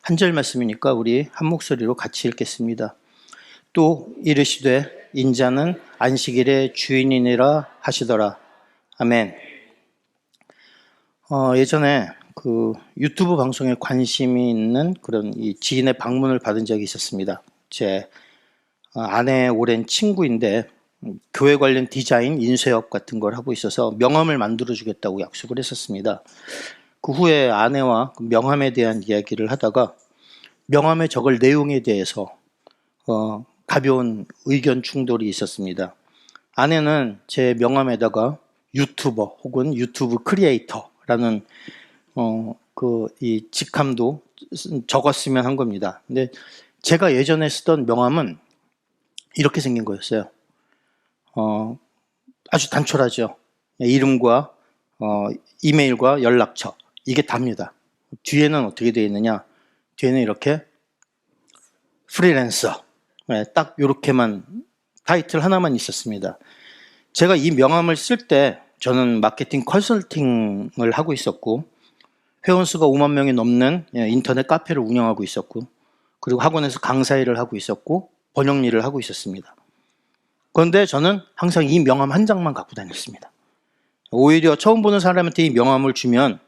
한 절 말씀이니까 우리 한 목소리로 같이 읽겠습니다. 또 이르시되 인자는 안식일의 주인이니라 하시더라. 아멘. 예전에 그 유튜브 방송에 관심이 있는 그런 이 지인의 방문을 받은 적이 있었습니다. 제 아내의 오랜 친구인데 교회 관련 디자인, 인쇄업 같은 걸 하고 있어서 명함을 만들어 주겠다고 약속을 했었습니다. 그 후에 아내와 명함에 대한 이야기를 하다가 명함에 적을 내용에 대해서 가벼운 의견 충돌이 있었습니다. 아내는 제 명함에다가 유튜버 혹은 유튜브 크리에이터라는 이 직함도 적었으면 한 겁니다. 근데 제가 예전에 쓰던 명함은 이렇게 생긴 거였어요. 아주 단촐하죠. 이름과 이메일과 연락처, 이게 답니다. 뒤에는 어떻게 되어 있느냐? 뒤에는 이렇게 프리랜서, 딱 이렇게만 타이틀 하나만 있었습니다. 제가 이 명함을 쓸 때 저는 마케팅 컨설팅을 하고 있었고 회원 수가 5만 명이 넘는 인터넷 카페를 운영하고 있었고 그리고 학원에서 강사 일을 하고 있었고 번역 일을 하고 있었습니다. 그런데 저는 항상 이 명함 한 장만 갖고 다녔습니다. 오히려 처음 보는 사람한테 이 명함을 주면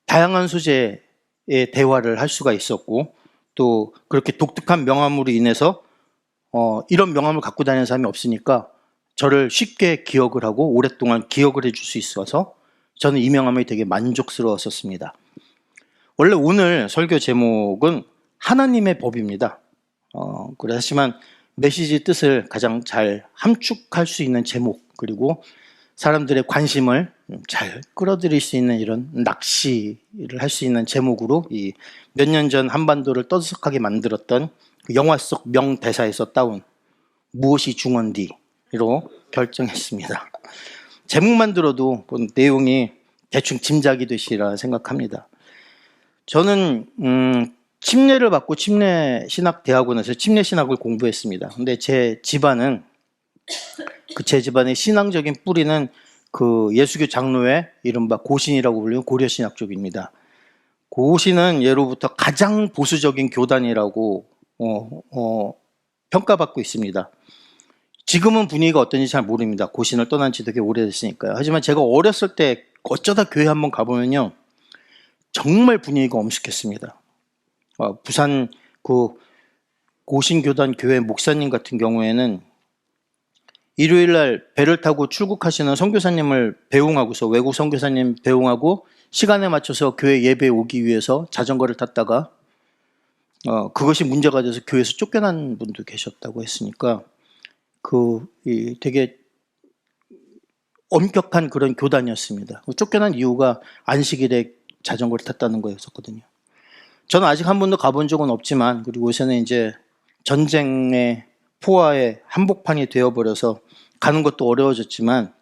다양한 소재의 대화를 할 수가 있었고 또 그렇게 독특한 명함으로 인해서 이런 명함을 갖고 다니는 사람이 없으니까 저를 쉽게 기억을 하고 오랫동안 기억을 해줄 수 있어서 저는 이 명함이 되게 만족스러웠었습니다. 원래 오늘 설교 제목은 하나님의 법입니다. 그렇지만 메시지 뜻을 가장 잘 함축할 수 있는 제목, 그리고 사람들의 관심을 잘 끌어들일 수 있는 이런 낚시를 할 수 있는 제목으로 이 몇 년 전 한반도를 떠들썩하게 만들었던 그 영화 속 명대사에서 따온 무엇이 중헌디로 결정했습니다. 제목만 들어도 내용이 대충 짐작이 되시라 생각합니다. 저는 침례를 받고 침례신학대학원에서 침례신학을 공부했습니다. 근데 제 집안의 신앙적인 뿌리는 그 예수교 장로회 이른바 고신이라고 불리는 고려신학 쪽입니다. 고신은 예로부터 가장 보수적인 교단이라고 평가받고 있습니다. 지금은 분위기가 어떤지 잘 모릅니다. 고신을 떠난 지 되게 오래됐으니까요. 하지만 제가 어렸을 때 어쩌다 교회 한번 가보면요, 정말 분위기가 엄숙했습니다. 부산 그 고신교단 교회 목사님 같은 경우에는 일요일날 배를 타고 출국하시는 선교사님을 배웅하고서, 외국 선교사님 배웅하고 시간에 맞춰서 교회 예배에 오기 위해서 자전거를 탔다가 그것이 문제가 돼서 교회에서 쫓겨난 분도 계셨다고 했으니까 되게 엄격한 그런 교단이었습니다. 쫓겨난 이유가 안식일에 자전거를 탔다는 거였었거든요. 저는 아직 한 번도 가본 적은 없지만, 그리고 요새는 이제 전쟁의 포화의 한복판이 되어버려서 가는 것도 어려워졌지만,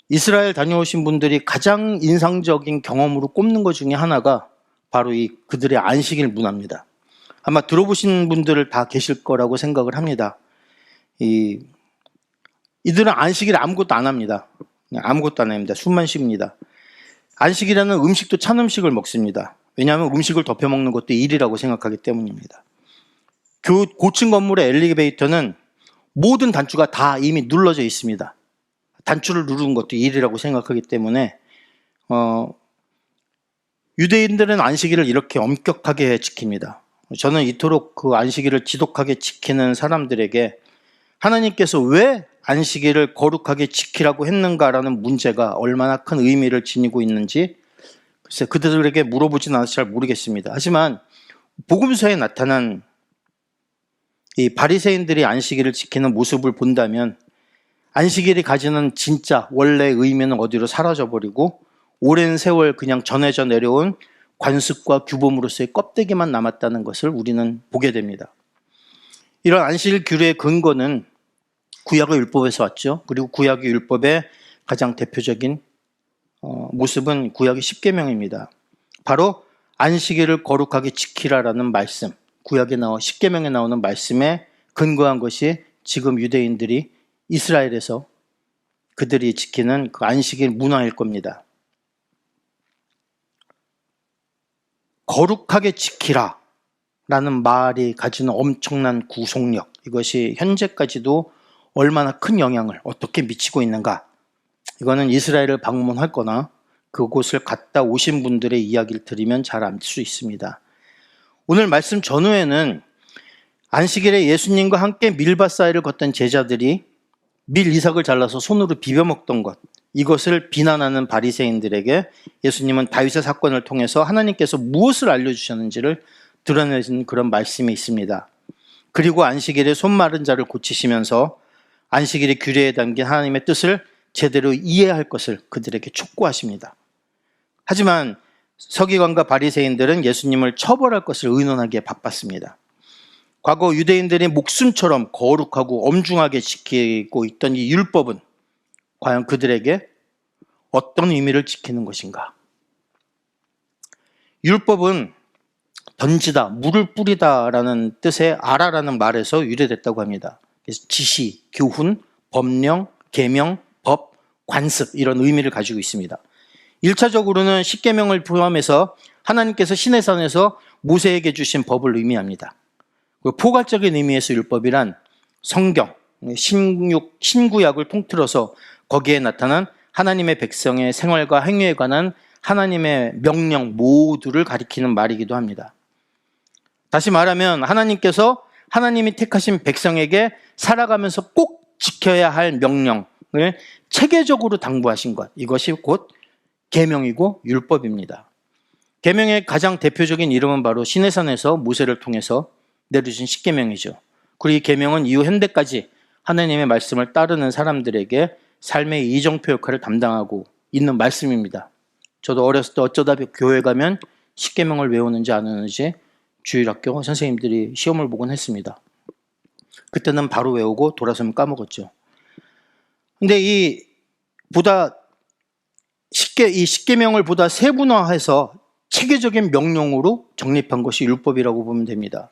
이스라엘 다녀오신 분들이 가장 인상적인 경험으로 꼽는 것 중에 하나가 바로 그들의 안식일 문화입니다. 아마 들어보신 분들을 다 계실 거라고 생각을 합니다. 이들은 안식일에 아무것도 안 합니다. 아무것도 안 합니다. 숨만 쉽니다. 안식일에는 음식도 찬 음식을 먹습니다. 왜냐하면 음식을 덮여 먹는 것도 일이라고 생각하기 때문입니다. 고층 건물의 엘리베이터는 모든 단추가 다 이미 눌러져 있습니다. 단추를 누르는 것도 일이라고 생각하기 때문에 유대인들은 안식일을 이렇게 엄격하게 지킵니다. 저는 이토록 그 안식일을 지독하게 지키는 사람들에게 하나님께서 왜 안식일을 거룩하게 지키라고 했는가라는 문제가 얼마나 큰 의미를 지니고 있는지 글쎄 그들에게 물어보진 않아서 잘 모르겠습니다. 하지만 복음서에 나타난 이 바리새인들이 안식일을 지키는 모습을 본다면 안식일이 가지는 진짜 원래의 의미는 어디로 사라져버리고 오랜 세월 그냥 전해져 내려온 관습과 규범으로서의 껍데기만 남았다는 것을 우리는 보게 됩니다. 이런 안식일 규례의 근거는 구약의 율법에서 왔죠. 그리고 구약의 율법의 가장 대표적인 모습은 구약의 십계명입니다. 바로 안식일을 거룩하게 지키라라는 말씀, 구약에 십계명에 나오는 말씀에 근거한 것이 지금 유대인들이 이스라엘에서 그들이 지키는 그 안식일 문화일 겁니다. 거룩하게 지키라 라는 말이 가지는 엄청난 구속력, 이것이 현재까지도 얼마나 큰 영향을 어떻게 미치고 있는가. 이거는 이스라엘을 방문할 거나 그곳을 갔다 오신 분들의 이야기를 들으면 잘 알 수 있습니다. 오늘 말씀 전후에는 안식일에 예수님과 함께 밀밭 사이를 걷던 제자들이 밀 이삭을 잘라서 손으로 비벼 먹던 것, 이것을 비난하는 바리새인들에게 예수님은 다윗의 사건을 통해서 하나님께서 무엇을 알려주셨는지를 드러내는 그런 말씀이 있습니다. 그리고 안식일에 손 마른 자를 고치시면서 안식일의 규례에 담긴 하나님의 뜻을 제대로 이해할 것을 그들에게 촉구하십니다. 하지만 서기관과 바리새인들은 예수님을 처벌할 것을 의논하기에 바빴습니다. 과거 유대인들이 목숨처럼 거룩하고 엄중하게 지키고 있던 이 율법은 과연 그들에게 어떤 의미를 지키는 것인가? 율법은 던지다, 물을 뿌리다라는 뜻의 아라라는 말에서 유래됐다고 합니다. 그래서 지시, 교훈, 법령, 계명, 법, 관습 이런 의미를 가지고 있습니다. 1차적으로는 십계명을 포함해서 하나님께서 시내산에서 모세에게 주신 법을 의미합니다. 포괄적인 의미에서 율법이란 성경, 신구약을 통틀어서 거기에 나타난 하나님의 백성의 생활과 행위에 관한 하나님의 명령 모두를 가리키는 말이기도 합니다. 다시 말하면 하나님께서 하나님이 택하신 백성에게 살아가면서 꼭 지켜야 할 명령을 체계적으로 당부하신 것, 이것이 곧 계명이고 율법입니다. 계명의 가장 대표적인 이름은 바로 시내산에서 모세를 통해서 내려준 십계명이죠. 그리고 이 계명은 이후 현대까지 하나님의 말씀을 따르는 사람들에게 삶의 이정표 역할을 담당하고 있는 말씀입니다. 저도 어렸을 때 어쩌다 교회 가면 십계명을 외우는지 안 외우는지 주일학교 선생님들이 시험을 보곤 했습니다. 그때는 바로 외우고 돌아서면 까먹었죠. 근데 이 십계명을 보다 세분화해서 체계적인 명령으로 정립한 것이 율법이라고 보면 됩니다.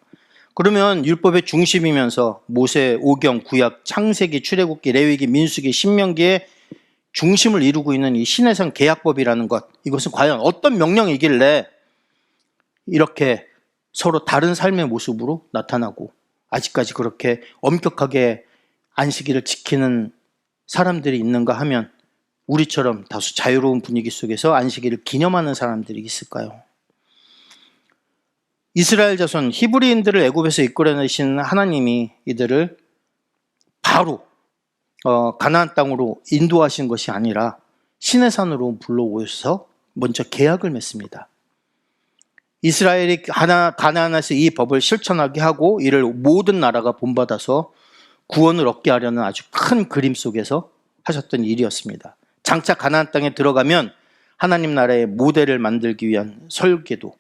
그러면 율법의 중심이면서 모세, 오경, 구약, 창세기, 출애굽기, 레위기, 민수기, 신명기의 중심을 이루고 있는 이 시내산 계약법이라는 것, 이것은 과연 어떤 명령이길래 이렇게 서로 다른 삶의 모습으로 나타나고 아직까지 그렇게 엄격하게 안식일을 지키는 사람들이 있는가 하면 우리처럼 다소 자유로운 분위기 속에서 안식일을 기념하는 사람들이 있을까요? 이스라엘 자손 히브리인들을 애굽에서 이끌어내신 하나님이 이들을 바로 가나안 땅으로 인도하신 것이 아니라 시내산으로 불러오셔서 먼저 계약을 맺습니다. 이스라엘이 가나안에서 이 법을 실천하게 하고 이를 모든 나라가 본받아서 구원을 얻게 하려는 아주 큰 그림 속에서 하셨던 일이었습니다. 장차 가나안 땅에 들어가면 하나님 나라의 모델을 만들기 위한 설계도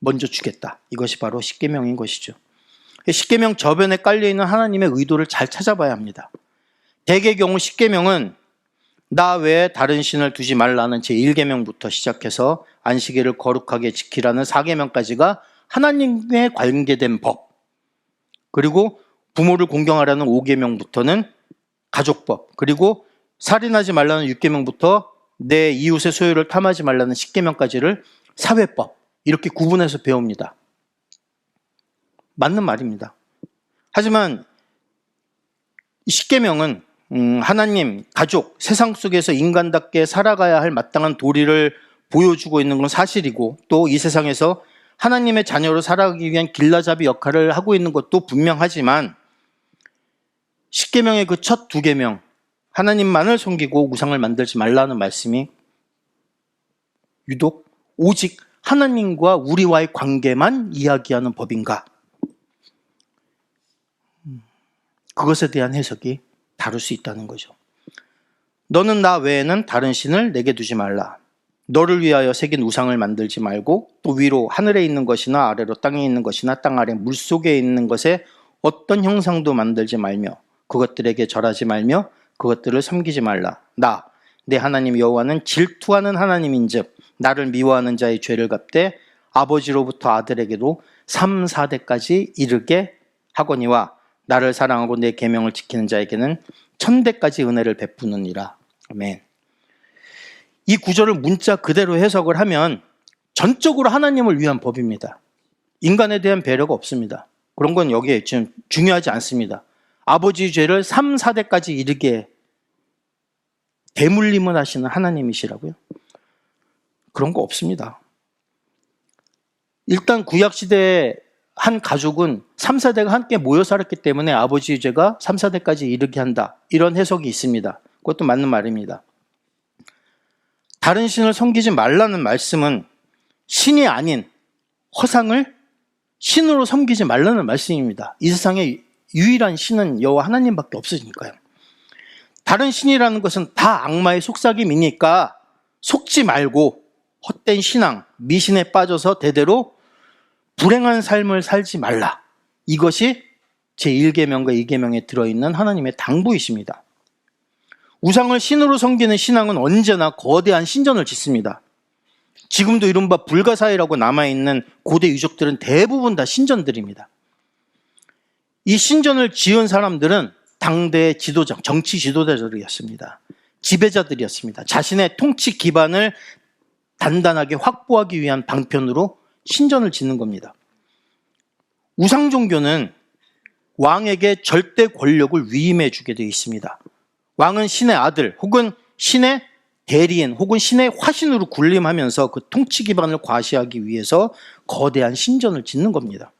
먼저 주겠다. 이것이 바로 십계명인 것이죠. 십계명 저변에 깔려있는 하나님의 의도를 잘 찾아봐야 합니다. 대개의 경우 십계명은 나 외에 다른 신을 두지 말라는 제1계명부터 시작해서 안식일을 거룩하게 지키라는 4계명까지가 하나님에 관계된 법, 그리고 부모를 공경하라는 5계명부터는 가족법, 그리고 살인하지 말라는 6계명부터 내 이웃의 소유를 탐하지 말라는 10계명까지를 사회법, 이렇게 구분해서 배웁니다. 맞는 말입니다. 하지만 10계명은 하나님, 가족, 세상 속에서 인간답게 살아가야 할 마땅한 도리를 보여주고 있는 건 사실이고, 또 이 세상에서 하나님의 자녀로 살아가기 위한 길라잡이 역할을 하고 있는 것도 분명하지만 10계명의 그 첫 2계명, 하나님만을 섬기고 우상을 만들지 말라는 말씀이 유독 오직 하나님과 우리와의 관계만 이야기하는 법인가? 그것에 대한 해석이 다를 수 있다는 거죠. 너는 나 외에는 다른 신을 내게 두지 말라. 너를 위하여 새긴 우상을 만들지 말고 또 위로 하늘에 있는 것이나 아래로 땅에 있는 것이나 땅 아래 물속에 있는 것에 어떤 형상도 만들지 말며 그것들에게 절하지 말며 그것들을 섬기지 말라. 나, 내 하나님 여호와는 질투하는 하나님인즉 나를 미워하는 자의 죄를 갚되 아버지로부터 아들에게도 3, 4대까지 이르게 하거니와 나를 사랑하고 내 계명을 지키는 자에게는 1000대까지 은혜를 베푸느니라. 아멘. 이 구절을 문자 그대로 해석을 하면 전적으로 하나님을 위한 법입니다. 인간에 대한 배려가 없습니다. 그런 건 여기에 지금 중요하지 않습니다. 아버지의 죄를 3, 4대까지 이르게 대물림을 하시는 하나님이시라고요? 그런 거 없습니다. 일단 구약시대에 한 가족은 3, 4대가 함께 모여 살았기 때문에 아버지의 죄가 3, 4대까지 이르게 한다. 이런 해석이 있습니다. 그것도 맞는 말입니다. 다른 신을 섬기지 말라는 말씀은 신이 아닌 허상을 신으로 섬기지 말라는 말씀입니다. 이 세상에 유일한 신은 여호와 하나님밖에 없으니까요. 다른 신이라는 것은 다 악마의 속삭임이니까 속지 말고 헛된 신앙, 미신에 빠져서 대대로 불행한 삶을 살지 말라. 이것이 제1계명과 2계명에 들어있는 하나님의 당부이십니다. 우상을 신으로 섬기는 신앙은 언제나 거대한 신전을 짓습니다. 지금도 이른바 불가사의라고 남아있는 고대 유적들은 대부분 다 신전들입니다. 이 신전을 지은 사람들은 당대의 지도자, 정치 지도자들이었습니다. 지배자들이었습니다. 자신의 통치 기반을 단단하게 확보하기 위한 방편으로 신전을 짓는 겁니다. 우상 종교는 왕에게 절대 권력을 위임해 주게 되어 있습니다. 왕은 신의 아들 혹은 신의 대리인 혹은 신의 화신으로 군림하면서 그 통치 기반을 과시하기 위해서 거대한 신전을 짓는 겁니다.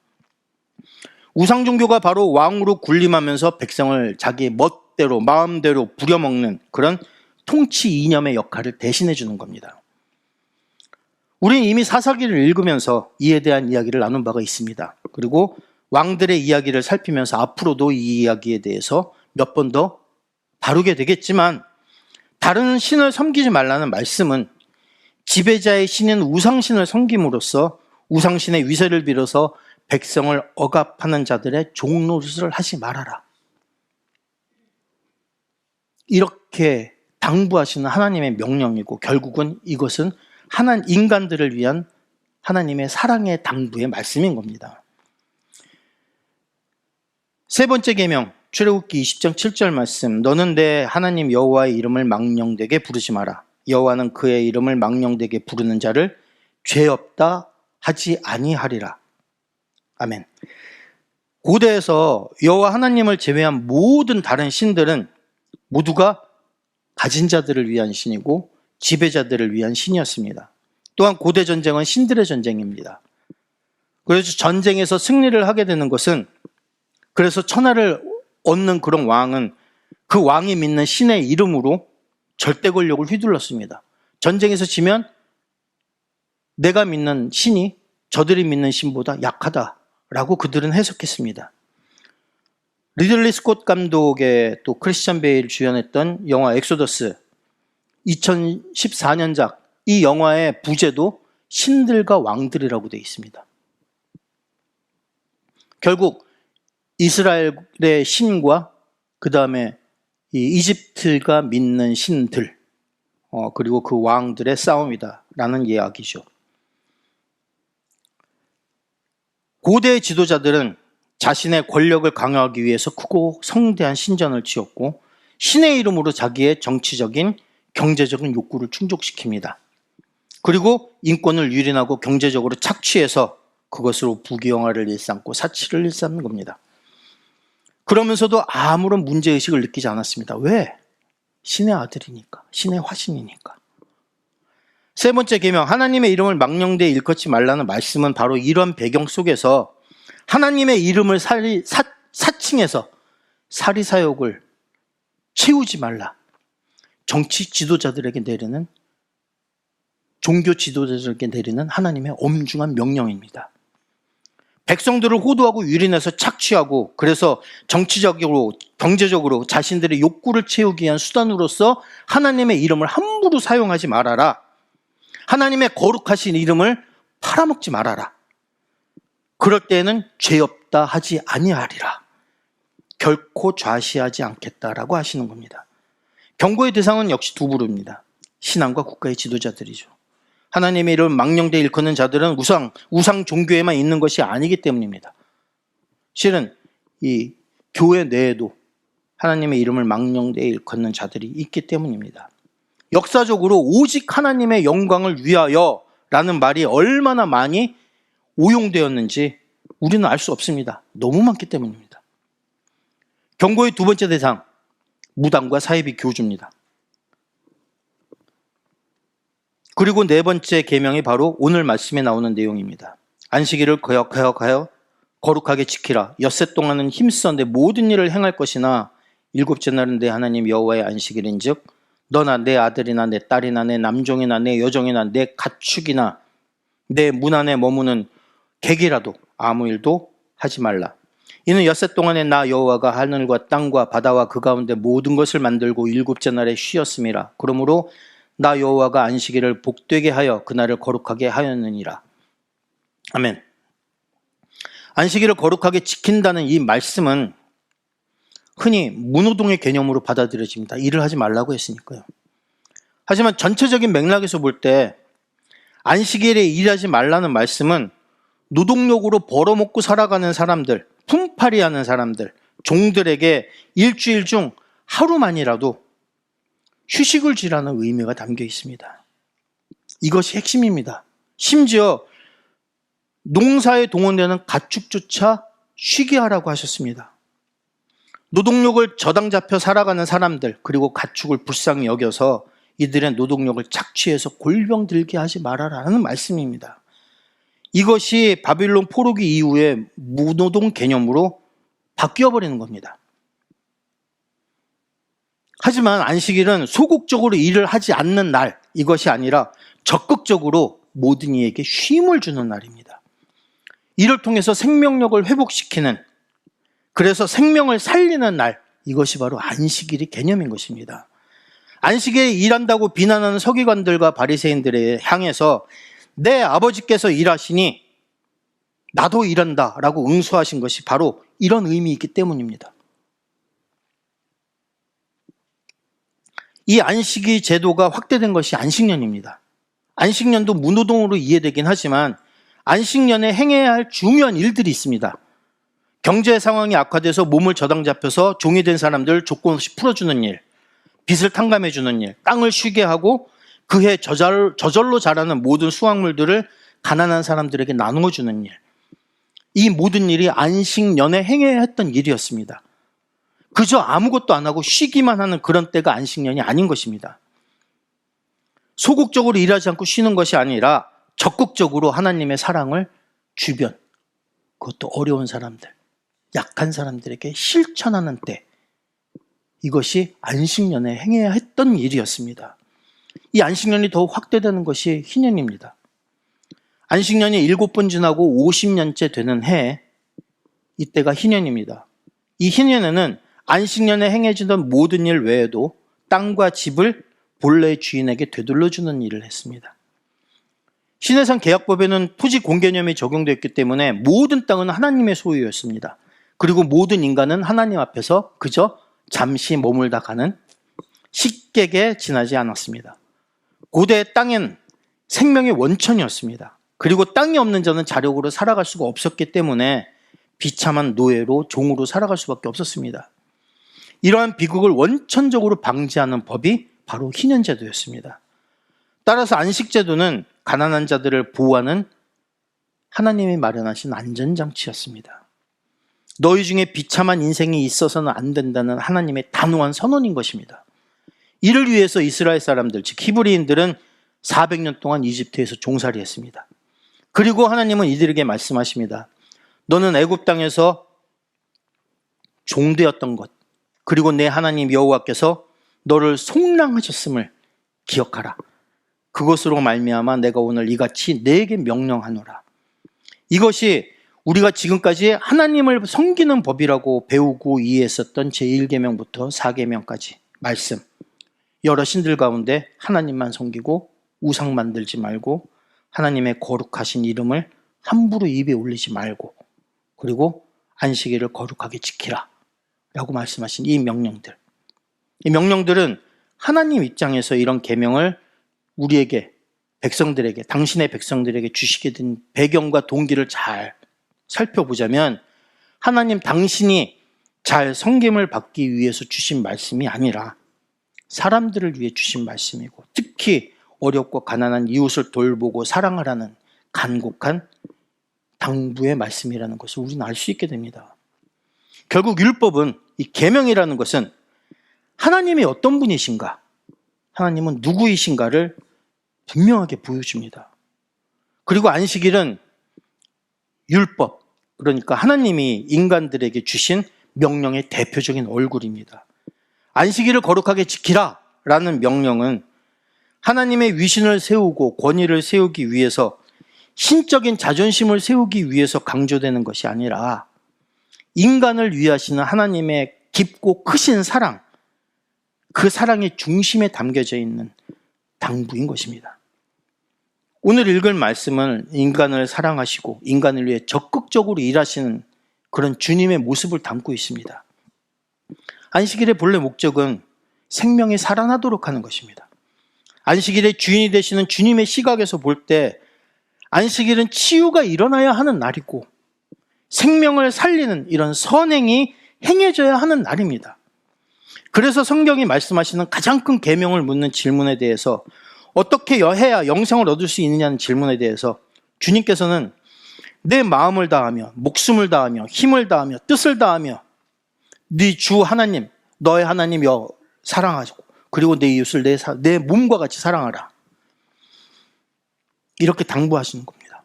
우상 종교가 바로 왕으로 군림하면서 백성을 자기 멋대로 마음대로 부려먹는 그런 통치 이념의 역할을 대신해 주는 겁니다. 우리는 이미 사사기를 읽으면서 이에 대한 이야기를 나눈 바가 있습니다. 그리고 왕들의 이야기를 살피면서 앞으로도 이 이야기에 대해서 몇 번 더 다루게 되겠지만, 다른 신을 섬기지 말라는 말씀은 지배자의 신인 우상신을 섬김으로써 우상신의 위세를 빌어서 백성을 억압하는 자들의 종노릇을 하지 말아라. 이렇게 당부하시는 하나님의 명령이고, 결국은 이것은 인간들을 위한 하나님의 사랑의 당부의 말씀인 겁니다. 세 번째 계명, 출애굽기 20장 7절 말씀. 너는 내 하나님 여호와의 이름을 망령되게 부르지 마라. 여호와는 그의 이름을 망령되게 부르는 자를 죄 없다 하지 아니하리라. 아멘. 고대에서 여호와 하나님을 제외한 모든 다른 신들은 모두가 가진 자들을 위한 신이고 지배자들을 위한 신이었습니다. 또한 고대 전쟁은 신들의 전쟁입니다. 그래서 전쟁에서 승리를 하게 되는 것은, 그래서 천하를 얻는 그런 왕은 그 왕이 믿는 신의 이름으로 절대 권력을 휘둘렀습니다. 전쟁에서 지면 내가 믿는 신이 저들이 믿는 신보다 약하다라고 그들은 해석했습니다. 리들리 스콧 감독의 또 크리스찬 베일 주연했던 영화 엑소더스 2014년작, 이 영화의 부제도 신들과 왕들이라고 되어 있습니다. 결국 이스라엘의 신과 그 다음에 이집트가 믿는 신들, 그리고 그 왕들의 싸움이다라는 이야기죠. 고대 지도자들은 자신의 권력을 강화하기 위해서 크고 성대한 신전을 지었고 신의 이름으로 자기의 정치적인 경제적인 욕구를 충족시킵니다. 그리고 인권을 유린하고 경제적으로 착취해서 그것으로 부귀영화를 일삼고 사치를 일삼는 겁니다. 그러면서도 아무런 문제의식을 느끼지 않았습니다. 왜? 신의 아들이니까, 신의 화신이니까. 세 번째 계명, 하나님의 이름을 망령되이 일컫지 말라는 말씀은 바로 이런 배경 속에서 하나님의 이름을 사칭해서 사리사욕을 채우지 말라. 정치 지도자들에게 내리는, 종교 지도자들에게 내리는 하나님의 엄중한 명령입니다. 백성들을 호도하고 유린해서 착취하고, 그래서 정치적으로 경제적으로 자신들의 욕구를 채우기 위한 수단으로서 하나님의 이름을 함부로 사용하지 말아라. 하나님의 거룩하신 이름을 팔아먹지 말아라. 그럴 때에는 죄 없다 하지 아니하리라. 결코 좌시하지 않겠다라고 하시는 겁니다. 경고의 대상은 역시 두 부류입니다. 신앙과 국가의 지도자들이죠. 하나님의 이름을 망령되이 일컫는 자들은 우상 종교에만 있는 것이 아니기 때문입니다. 실은 이 교회 내에도 하나님의 이름을 망령되이 일컫는 자들이 있기 때문입니다. 역사적으로 오직 하나님의 영광을 위하여 라는 말이 얼마나 많이 오용되었는지 우리는 알 수 없습니다. 너무 많기 때문입니다. 경고의 두 번째 대상, 무당과 사이비 교주입니다. 그리고 네 번째 계명이 바로 오늘 말씀에 나오는 내용입니다. 안식일을 거역하여 거룩하게 지키라. 엿새 동안은 힘써 내 모든 일을 행할 것이나 일곱째 날은 내 하나님 여호와의 안식일인즉 너나 내 아들이나 내 딸이나 내 남종이나 내 여종이나 내 가축이나 내 문 안에 머무는 객이라도 아무 일도 하지 말라. 이는 엿새 동안에 나 여호와가 하늘과 땅과 바다와 그 가운데 모든 것을 만들고 일곱째 날에 쉬었음이라. 그러므로 나 여호와가 안식일을 복되게 하여 그날을 거룩하게 하였느니라. 아멘. 안식일을 거룩하게 지킨다는 이 말씀은 흔히 무노동의 개념으로 받아들여집니다. 일을 하지 말라고 했으니까요. 하지만 전체적인 맥락에서 볼 때 안식일에 일하지 말라는 말씀은 노동력으로 벌어먹고 살아가는 사람들, 품팔이하는 사람들, 종들에게 일주일 중 하루만이라도 휴식을 주라는 의미가 담겨 있습니다. 이것이 핵심입니다. 심지어 농사에 동원되는 가축조차 쉬게 하라고 하셨습니다. 노동력을 저당 잡혀 살아가는 사람들, 그리고 가축을 불쌍히 여겨서 이들의 노동력을 착취해서 골병 들게 하지 말아라는 말씀입니다. 이것이 바빌론 포로기 이후에 무노동 개념으로 바뀌어버리는 겁니다. 하지만 안식일은 소극적으로 일을 하지 않는 날, 이것이 아니라 적극적으로 모든 이에게 쉼을 주는 날입니다. 이를 통해서 생명력을 회복시키는, 그래서 생명을 살리는 날, 이것이 바로 안식일의 개념인 것입니다. 안식일에 일한다고 비난하는 서기관들과 바리새인들에 향해서 내 아버지께서 일하시니 나도 일한다 라고 응수하신 것이 바로 이런 의미이기 때문입니다. 이 안식일 제도가 확대된 것이 안식년입니다. 안식년도 무노동으로 이해되긴 하지만 안식년에 행해야 할 중요한 일들이 있습니다. 경제 상황이 악화돼서 몸을 저당 잡혀서 종이 된 사람들 조건 없이 풀어주는 일, 빚을 탕감해주는 일, 땅을 쉬게 하고 그해 저절로 자라는 모든 수확물들을 가난한 사람들에게 나누어주는 일, 이 모든 일이 안식년에 행해야 했던 일이었습니다. 그저 아무것도 안 하고 쉬기만 하는 그런 때가 안식년이 아닌 것입니다. 소극적으로 일하지 않고 쉬는 것이 아니라 적극적으로 하나님의 사랑을 주변, 그것도 어려운 사람들, 약한 사람들에게 실천하는 때, 이것이 안식년에 행해야 했던 일이었습니다. 이 안식년이 더욱 확대되는 것이 희년입니다. 안식년이 7번 지나고 50년째 되는 해, 이때가 희년입니다. 이 희년에는 안식년에 행해지던 모든 일 외에도 땅과 집을 본래의 주인에게 되돌려주는 일을 했습니다. 신해산 계약법에는 토지 공개념이 적용되었기 때문에 모든 땅은 하나님의 소유였습니다. 그리고 모든 인간은 하나님 앞에서 그저 잠시 머물다 가는 식객에 지나지 않았습니다. 고대 땅은 생명의 원천이었습니다. 그리고 땅이 없는 자는 자력으로 살아갈 수가 없었기 때문에 비참한 노예로 종으로 살아갈 수밖에 없었습니다. 이러한 비극을 원천적으로 방지하는 법이 바로 희년제도였습니다. 따라서 안식제도는 가난한 자들을 보호하는 하나님이 마련하신 안전장치였습니다. 너희 중에 비참한 인생이 있어서는 안 된다는 하나님의 단호한 선언인 것입니다. 이를 위해서 이스라엘 사람들, 즉 히브리인들은 400년 동안 이집트에서 종살이했습니다. 그리고 하나님은 이들에게 말씀하십니다. 너는 애굽 땅에서 종되었던 것, 그리고 내 하나님 여호와께서 너를 속량하셨음을 기억하라. 그것으로 말미암아 내가 오늘 이같이 내게 명령하노라. 이것이 우리가 지금까지 하나님을 섬기는 법이라고 배우고 이해했었던 제1계명부터 4계명까지 말씀, 여러 신들 가운데 하나님만 섬기고 우상 만들지 말고 하나님의 거룩하신 이름을 함부로 입에 올리지 말고, 그리고 안식일을 거룩하게 지키라 라고 말씀하신 이 명령들, 이 명령들은 하나님 입장에서 이런 계명을 우리에게, 백성들에게, 당신의 백성들에게 주시게 된 배경과 동기를 잘 살펴보자면 하나님 당신이 잘 섬김을 받기 위해서 주신 말씀이 아니라 사람들을 위해 주신 말씀이고, 특히 어렵고 가난한 이웃을 돌보고 사랑하라는 간곡한 당부의 말씀이라는 것을 우리는 알 수 있게 됩니다. 결국 율법은, 이 계명이라는 것은 하나님이 어떤 분이신가, 하나님은 누구이신가를 분명하게 보여줍니다. 그리고 안식일은 율법, 그러니까 하나님이 인간들에게 주신 명령의 대표적인 얼굴입니다. 안식일을 거룩하게 지키라 라는 명령은 하나님의 위신을 세우고 권위를 세우기 위해서, 신적인 자존심을 세우기 위해서 강조되는 것이 아니라 인간을 위하시는 하나님의 깊고 크신 사랑, 그 사랑의 중심에 담겨져 있는 당부인 것입니다. 오늘 읽을 말씀은 인간을 사랑하시고 인간을 위해 적극적으로 일하시는 그런 주님의 모습을 담고 있습니다. 안식일의 본래 목적은 생명이 살아나도록 하는 것입니다. 안식일의 주인이 되시는 주님의 시각에서 볼 때 안식일은 치유가 일어나야 하는 날이고 생명을 살리는 이런 선행이 행해져야 하는 날입니다. 그래서 성경이 말씀하시는 가장 큰 계명을 묻는 질문에 대해서, 어떻게 해야 영생을 얻을 수 있느냐는 질문에 대해서 주님께서는 내 마음을 다하며 목숨을 다하며 힘을 다하며 뜻을 다하며 네 주 하나님, 너의 하나님 사랑하고, 그리고 내 이웃을 내 몸과 같이 사랑하라, 이렇게 당부하시는 겁니다.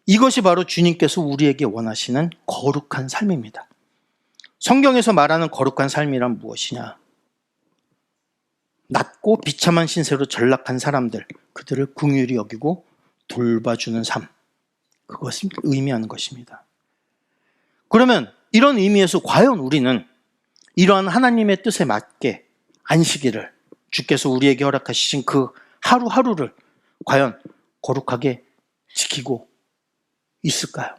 이것이 바로 주님께서 우리에게 원하시는 거룩한 삶입니다. 성경에서 말하는 거룩한 삶이란 무엇이냐? 낮고 비참한 신세로 전락한 사람들, 그들을 긍휼히 여기고 돌봐주는 삶, 그것을 의미하는 것입니다. 그러면 이런 의미에서 과연 우리는 이러한 하나님의 뜻에 맞게 안식일을, 주께서 우리에게 허락하신 그 하루하루를 과연 거룩하게 지키고 있을까요?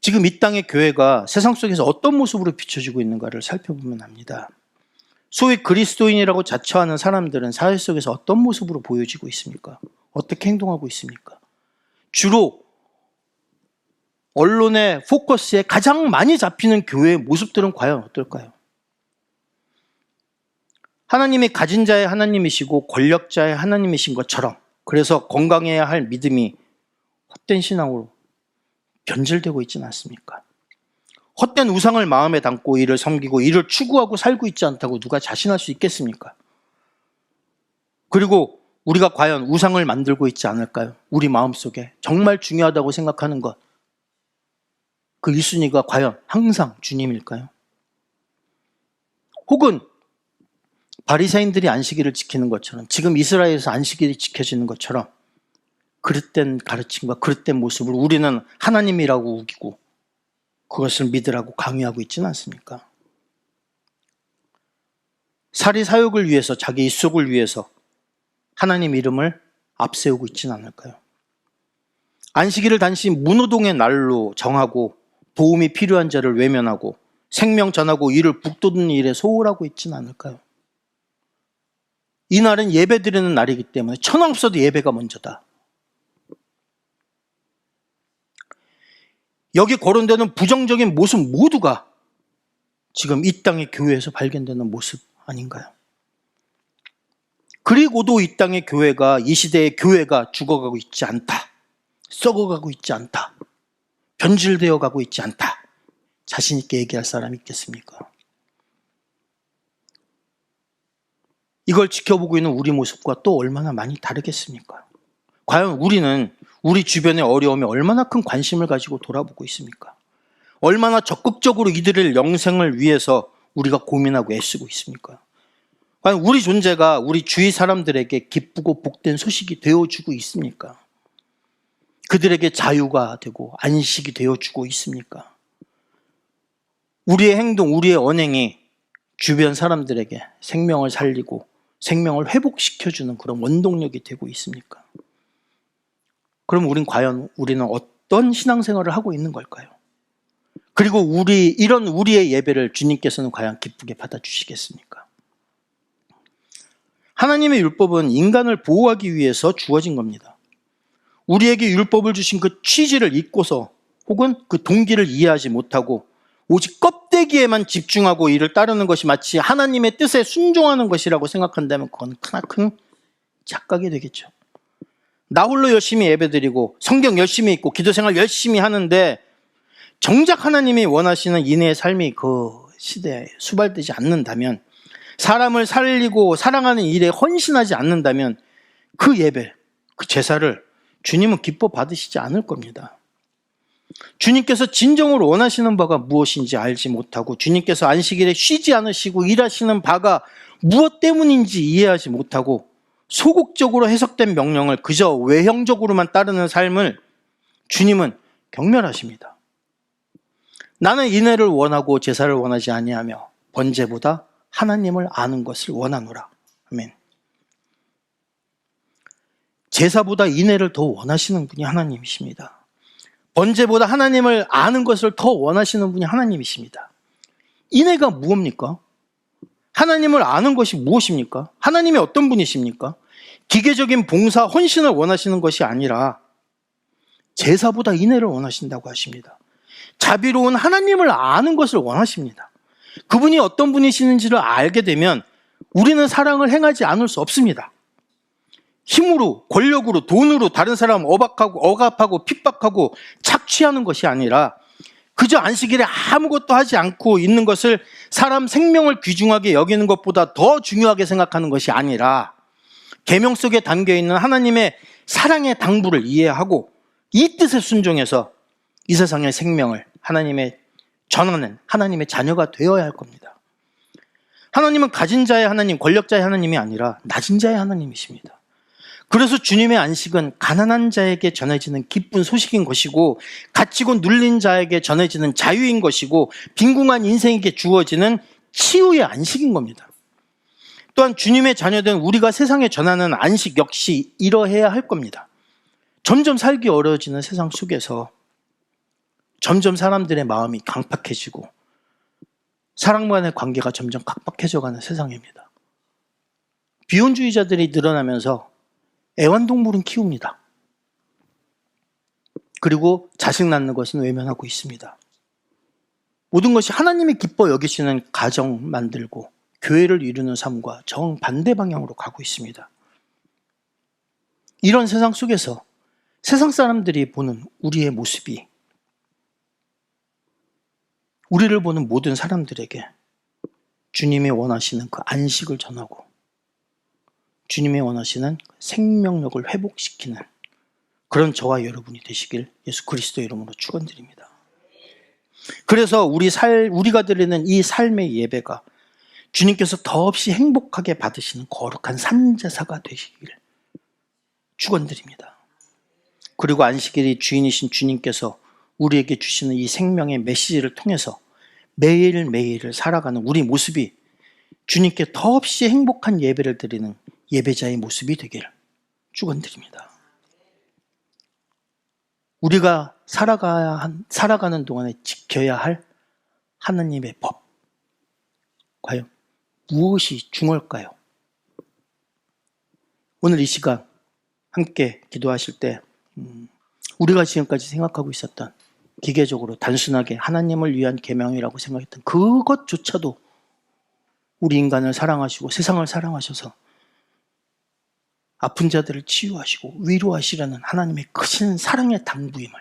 지금 이 땅의 교회가 세상 속에서 어떤 모습으로 비춰지고 있는가를 살펴보면 압니다. 소위 그리스도인이라고 자처하는 사람들은 사회 속에서 어떤 모습으로 보여지고 있습니까? 어떻게 행동하고 있습니까? 주로 언론의 포커스에 가장 많이 잡히는 교회의 모습들은 과연 어떨까요? 하나님이 가진 자의 하나님이시고 권력자의 하나님이신 것처럼, 그래서 건강해야 할 믿음이 헛된 신앙으로 변질되고 있지는 않습니까? 헛된 우상을 마음에 담고 이를 섬기고 이를 추구하고 살고 있지 않다고 누가 자신할 수 있겠습니까? 그리고 우리가 과연 우상을 만들고 있지 않을까요? 우리 마음속에 정말 중요하다고 생각하는 것, 그 1순위가 과연 항상 주님일까요? 혹은 바리새인들이 안식일을 지키는 것처럼, 지금 이스라엘에서 안식일이 지켜지는 것처럼 그릇된 가르침과 그릇된 모습을 우리는 하나님이라고 우기고 그것을 믿으라고 강요하고 있지는 않습니까? 사리사욕을 위해서, 자기 입속을 위해서 하나님 이름을 앞세우고 있지는 않을까요? 안식일을 단지 무노동의 날로 정하고 도움이 필요한 자를 외면하고 생명 전하고 이를 북돋는 일에 소홀하고 있지는 않을까요? 이 날은 예배 드리는 날이기 때문에 천하 없어도 예배가 먼저다. 여기 거론되는 부정적인 모습 모두가 지금 이 땅의 교회에서 발견되는 모습 아닌가요? 그리고도 이 땅의 교회가, 이 시대의 교회가 죽어가고 있지 않다, 썩어가고 있지 않다, 변질되어 가고 있지 않다, 자신 있게 얘기할 사람이 있겠습니까? 이걸 지켜보고 있는 우리 모습과 또 얼마나 많이 다르겠습니까? 과연 우리는 우리 주변의 어려움에 얼마나 큰 관심을 가지고 돌아보고 있습니까? 얼마나 적극적으로 이들의 영생을 위해서 우리가 고민하고 애쓰고 있습니까? 과연 우리 존재가 우리 주위 사람들에게 기쁘고 복된 소식이 되어주고 있습니까? 그들에게 자유가 되고 안식이 되어주고 있습니까? 우리의 행동, 우리의 언행이 주변 사람들에게 생명을 살리고 생명을 회복시켜주는 그런 원동력이 되고 있습니까? 그럼 우리는 어떤 신앙생활을 하고 있는 걸까요? 그리고 이런 우리의 예배를 주님께서는 과연 기쁘게 받아주시겠습니까? 하나님의 율법은 인간을 보호하기 위해서 주어진 겁니다. 우리에게 율법을 주신 그 취지를 잊고서 혹은 그 동기를 이해하지 못하고 오직 껍데기에만 집중하고 이를 따르는 것이 마치 하나님의 뜻에 순종하는 것이라고 생각한다면 그건 크나큰 착각이 되겠죠. 나 홀로 열심히 예배드리고 성경 열심히 읽고 기도생활 열심히 하는데 정작 하나님이 원하시는 인내의 삶이 그 시대에 수발되지 않는다면, 사람을 살리고 사랑하는 일에 헌신하지 않는다면 그 예배, 그 제사를 주님은 기뻐 받으시지 않을 겁니다. 주님께서 진정으로 원하시는 바가 무엇인지 알지 못하고, 주님께서 안식일에 쉬지 않으시고 일하시는 바가 무엇 때문인지 이해하지 못하고 소극적으로 해석된 명령을 그저 외형적으로만 따르는 삶을 주님은 경멸하십니다. 나는 인애를 원하고 제사를 원하지 아니하며 번제보다 하나님을 아는 것을 원하노라. 아멘. 제사보다 인애를 더 원하시는 분이 하나님이십니다. 번제보다 하나님을 아는 것을 더 원하시는 분이 하나님이십니다. 인애가 무엇입니까? 하나님을 아는 것이 무엇입니까? 하나님이 어떤 분이십니까? 기계적인 봉사, 헌신을 원하시는 것이 아니라 제사보다 인애를 원하신다고 하십니다. 자비로운 하나님을 아는 것을 원하십니다. 그분이 어떤 분이시는지를 알게 되면 우리는 사랑을 행하지 않을 수 없습니다. 힘으로, 권력으로, 돈으로 다른 사람 억압하고 핍박하고 착취하는 것이 아니라 그저 안식일에 아무것도 하지 않고 있는 것을 사람 생명을 귀중하게 여기는 것보다 더 중요하게 생각하는 것이 아니라 계명 속에 담겨있는 하나님의 사랑의 당부를 이해하고 이 뜻에 순종해서 이 세상의 생명을 하나님의 전하는 하나님의 자녀가 되어야 할 겁니다. 하나님은 가진 자의 하나님, 권력자의 하나님이 아니라 낮은 자의 하나님이십니다. 그래서 주님의 안식은 가난한 자에게 전해지는 기쁜 소식인 것이고, 갇히고 눌린 자에게 전해지는 자유인 것이고, 빈궁한 인생에게 주어지는 치유의 안식인 겁니다. 또한 주님의 자녀된 우리가 세상에 전하는 안식 역시 이러해야 할 겁니다. 점점 살기 어려워지는 세상 속에서 점점 사람들의 마음이 강팍해지고 사람 간의 관계가 점점 각박해져가는 세상입니다. 비혼주의자들이 늘어나면서 애완동물은 키웁니다. 그리고 자식 낳는 것은 외면하고 있습니다. 모든 것이 하나님이 기뻐 여기시는 가정 만들고 교회를 이루는 삶과 정반대 방향으로 가고 있습니다. 이런 세상 속에서 세상 사람들이 보는 우리의 모습이 우리를 보는 모든 사람들에게 주님이 원하시는 그 안식을 전하고 주님이 원하시는 생명력을 회복시키는 그런 저와 여러분이 되시길 예수 그리스도 이름으로 축원드립니다. 그래서 우리가 드리는 이 삶의 예배가 주님께서 더없이 행복하게 받으시는 거룩한 산제사가 되시길 축원드립니다. 그리고 안식일이 주인이신 주님께서 우리에게 주시는 이 생명의 메시지를 통해서 매일매일을 살아가는 우리 모습이 주님께 더없이 행복한 예배를 드리는 예배자의 모습이 되길 축원드립니다. 우리가 살아가는 동안에 지켜야 할 하나님의 법, 과연 무엇이 중요할까요? 오늘 이 시간 함께 기도하실 때 우리가 지금까지 생각하고 있었던 기계적으로 단순하게 하나님을 위한 계명이라고 생각했던 그것조차도 우리 인간을 사랑하시고 세상을 사랑하셔서 아픈 자들을 치유하시고 위로하시려는 하나님의 크신 사랑의 당부임을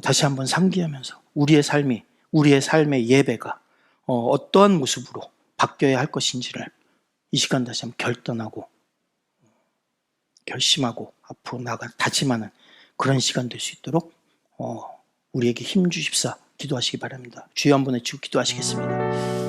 다시 한번 상기하면서 우리의 삶의 예배가 어떠한 모습으로 바뀌어야 할 것인지를 이 시간 다시 한번 결단하고 결심하고 앞으로 나아가 다짐하는 그런 시간 될 수 있도록 우리에게 힘 주십사 기도하시기 바랍니다. 주여 한번 외치고 기도하시겠습니다.